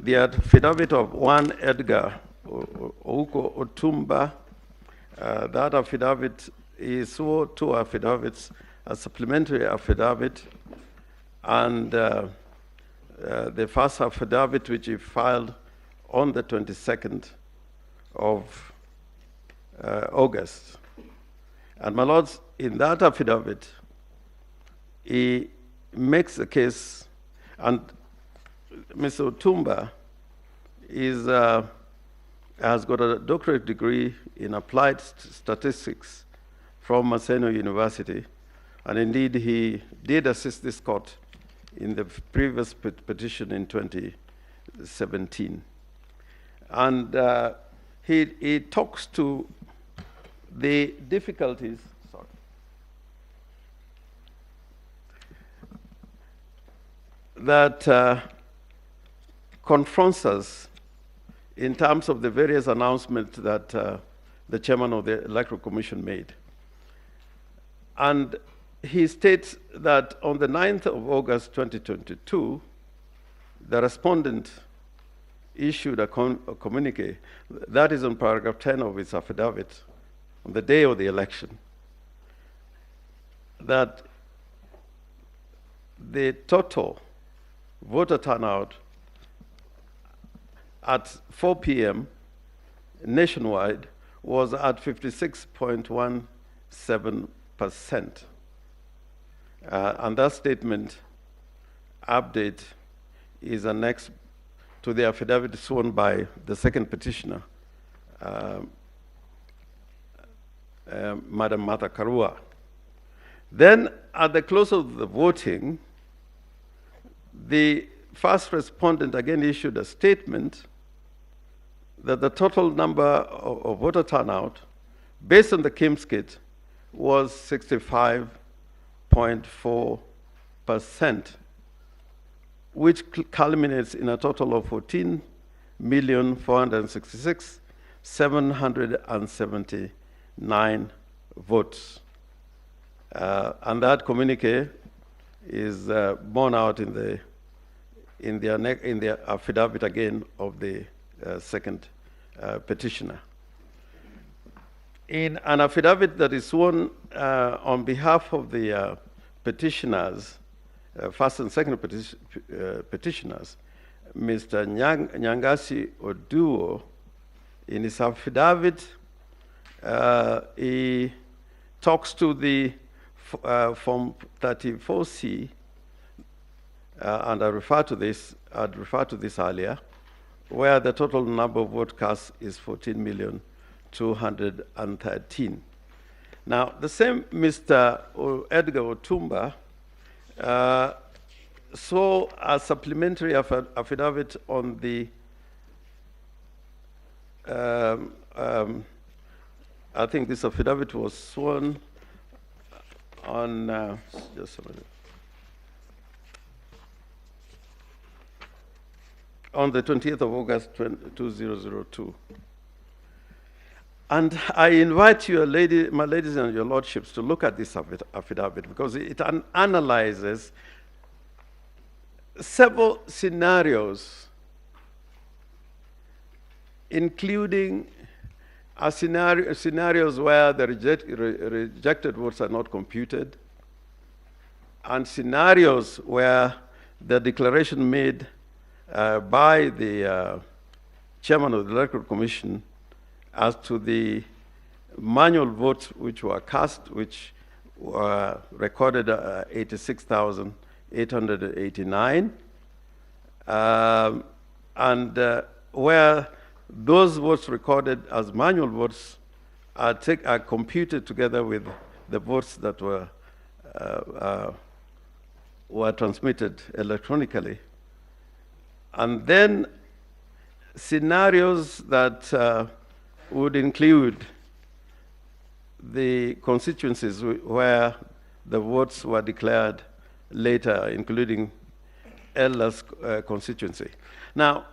the affidavit of one Edgar Ouko Otumba. That affidavit is two affidavits, a supplementary affidavit, and the first affidavit, which he filed on the 22nd of August. And my lords, in that affidavit, he makes the case, and Mr. Otumba has got a doctorate degree in applied statistics from Maseno University, and indeed he did assist this court in the previous petition in 2017. And he talks to the difficulties, that confronts us in terms of the various announcements that the chairman of the Electoral Commission made. And he states that on the 9th of August 2022, the respondent issued a communique, that is on paragraph 10 of his affidavit, on the day of the election, that the total voter turnout at 4 p.m. nationwide was at 56.17%. And that statement update is annexed to the affidavit sworn by the second petitioner, Madam Martha Karua. Then, at the close of the voting, the first respondent again issued a statement that the total number of voter turnout, based on the KIMS kit, was 65.4%, which culminates in a total of 14,466,779 votes. And that communique is borne out in the affidavit again of the second petitioner. In an affidavit that is sworn on behalf of the petitioners, first and second petitioners, Mr. Nyangasi Oduo, in his affidavit, he talks to the Form 34C, and I'd referred to this earlier, where the total number of vote cast is 14,213,000. Now, the same Mr. Edgar Otumba saw a supplementary affidavit on the, I think this affidavit was sworn on, just a minute, on the 20th of August 2002. And I invite you, my ladies and your lordships, to look at this affidavit, because it analyzes several scenarios, including scenarios where the rejected votes are not computed, and scenarios where the declaration made by the chairman of the Electoral Commission as to the manual votes which were cast, which were recorded 86,889, and where those votes recorded as manual votes are computed together with the votes that were transmitted electronically. And then scenarios that would include the constituencies where the votes were declared later, including Ella's constituency. Now,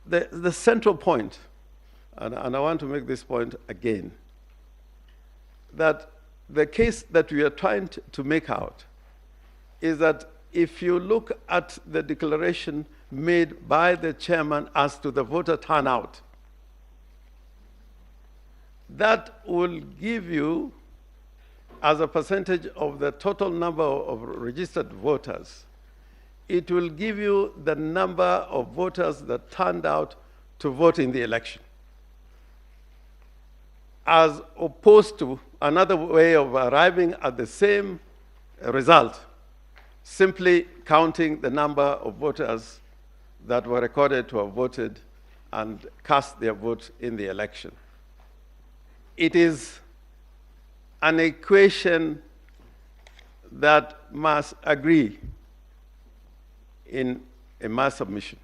the central point, and I want to make this point again, that the case that we are trying to make out is that if you look at the declaration made by the chairman as to the voter turnout. That will give you, as a percentage of the total number of registered voters, it will give you the number of voters that turned out to vote in the election, as opposed to another way of arriving at the same result, simply counting the number of voters that were recorded to have voted and cast their vote in the election. It is an equation that must agree in a mass submission.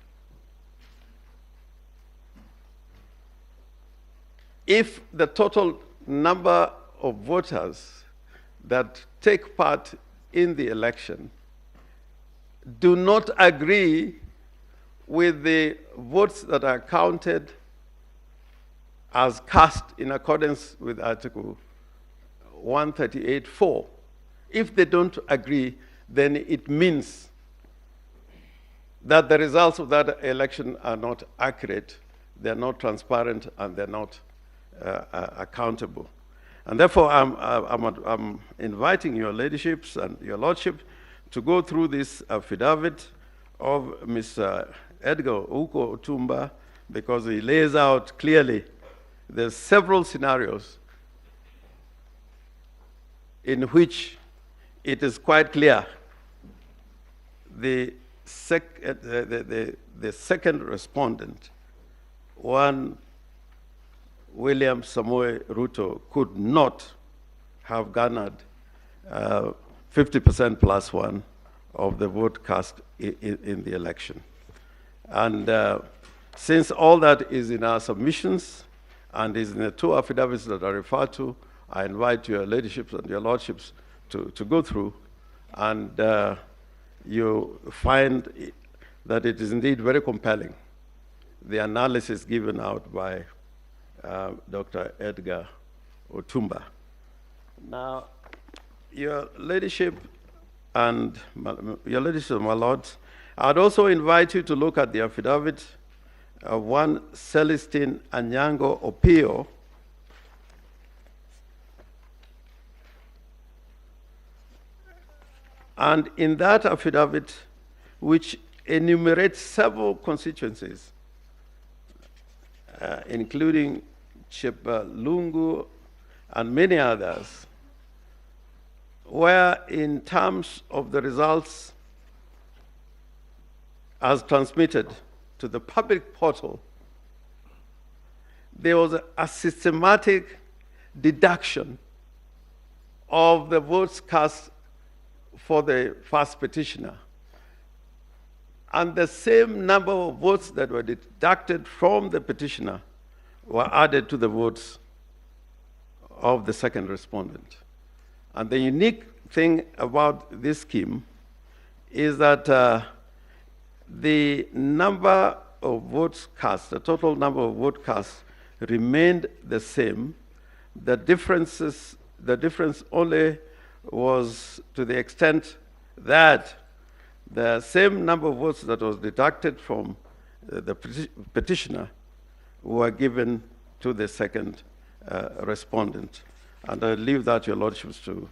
If the total number of voters that take part in the election do not agree with the votes that are counted as cast in accordance with Article 138(4), if they don't agree, then it means that the results of that election are not accurate, they're not transparent, and they're not accountable. And therefore, I'm inviting your ladyship and your lordship to go through this affidavit of Mr. Edgar Uko Otumba, because he lays out clearly there's several scenarios in which it is quite clear the second respondent, one William Samoei Ruto, could not have garnered 50% plus one of the vote cast in the election. And since all that is in our submissions and is in the two affidavits that are referred to, I invite your ladyships and your lordships to go through, and you find that it is indeed very compelling, the analysis given out by Dr. Edgar Otumba. Now, your ladyship and my lords, I'd also invite you to look at the affidavit of one Celestine Anyango Opio, and in that affidavit, which enumerates several constituencies, including Chepalungu and many others, where in terms of the results as transmitted to the public portal, there was a systematic deduction of the votes cast for the first petitioner, and the same number of votes that were deducted from the petitioner were added to the votes of the second respondent. And the unique thing about this scheme is that the number of votes cast, the total number of votes cast, remained the same. The difference only was to the extent that the same number of votes that was deducted from the petitioner were given to the second respondent. And I leave that to your lordships to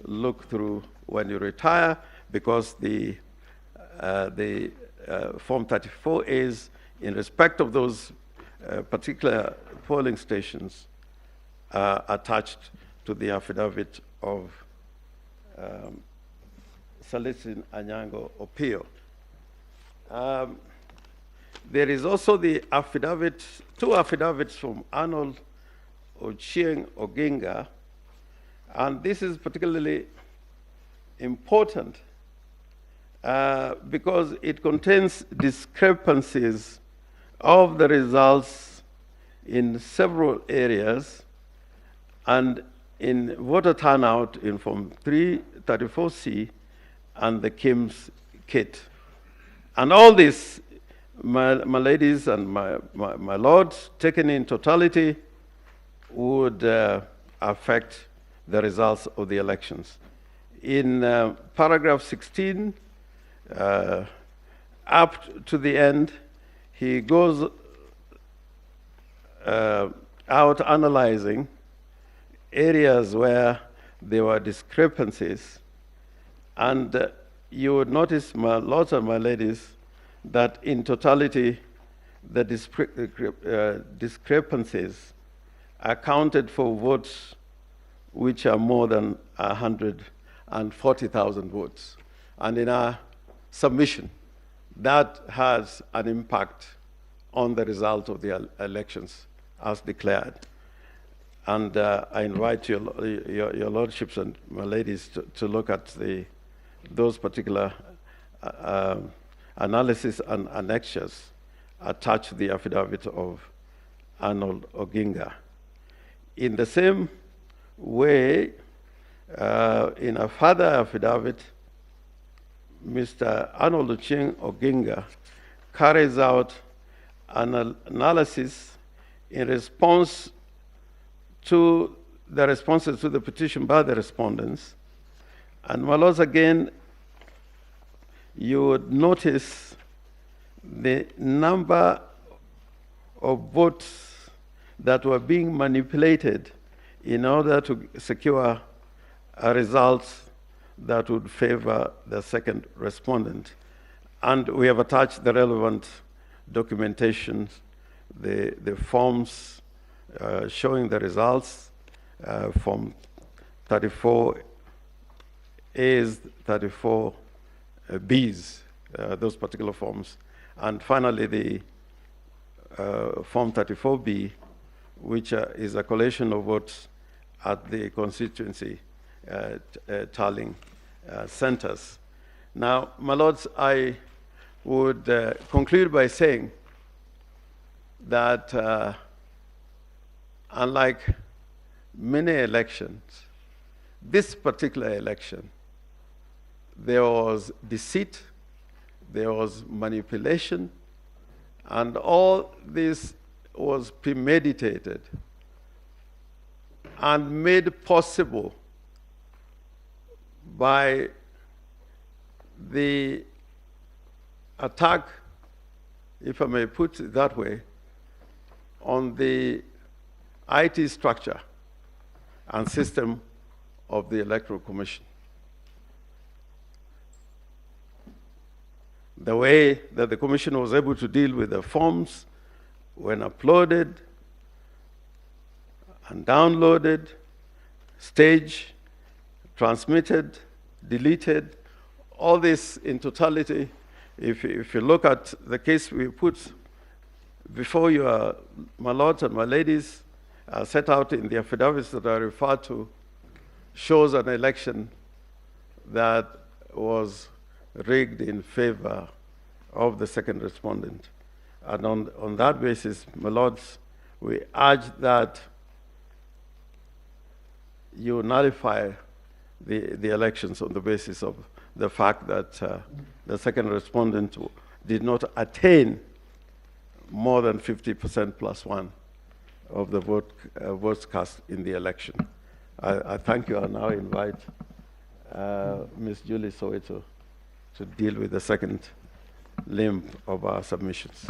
look through when you retire, because the Form 34As, in respect of those particular polling stations, attached to the affidavit of Celestine Anyango Opio. There is also the affidavit, two affidavits from Arnold Ochieng Oginga, and this is particularly important because it contains discrepancies of the results in several areas, and in voter turnout in Form 334C and the KIMS kit. And all this, my ladies and my lords, taken in totality, would affect the results of the elections. In paragraph 16, up to the end, he goes out analyzing areas where there were discrepancies. And you would notice, my lords and my ladies, that in totality, the discrepancies accounted for votes which are more than 140,000 votes. And in our submission, that has an impact on the result of the elections as declared. And I invite your lordships and my ladies to look at those particular analysis and annexures attached to the affidavit of Arnold Oginga. In the same way, in a further affidavit, Mr. Arnold Ocheng Oginga carries out an analysis in response to the responses to the petition by the respondents. And my lords, again, you would notice the number of votes that were being manipulated in order to secure a result that would favor the second respondent. And we have attached the relevant documentation, the forms showing the results, Form 34As, 34Bs, those particular forms. And finally, the Form 34B, which is a collation of votes at the constituency tallying centers. Now, my lords, I would conclude by saying that unlike many elections, this particular election, there was deceit, there was manipulation, and all this was premeditated and made possible by the attack, if I may put it that way, on the IT structure and system of the Electoral Commission. The way that the Commission was able to deal with the forms when uploaded and downloaded, staged, transmitted, deleted, all this in totality, if you look at the case we put before you, my lords and my ladies, set out in the affidavits that I referred to, shows an election that was rigged in favor of the second respondent. And on that basis, my lords, we urge that you nullify the elections on the basis of the fact that the second respondent did not attain more than 50% plus one of the votes cast in the election. I thank you. I now invite Ms. Julie Soweto to deal with the second limb of our submissions.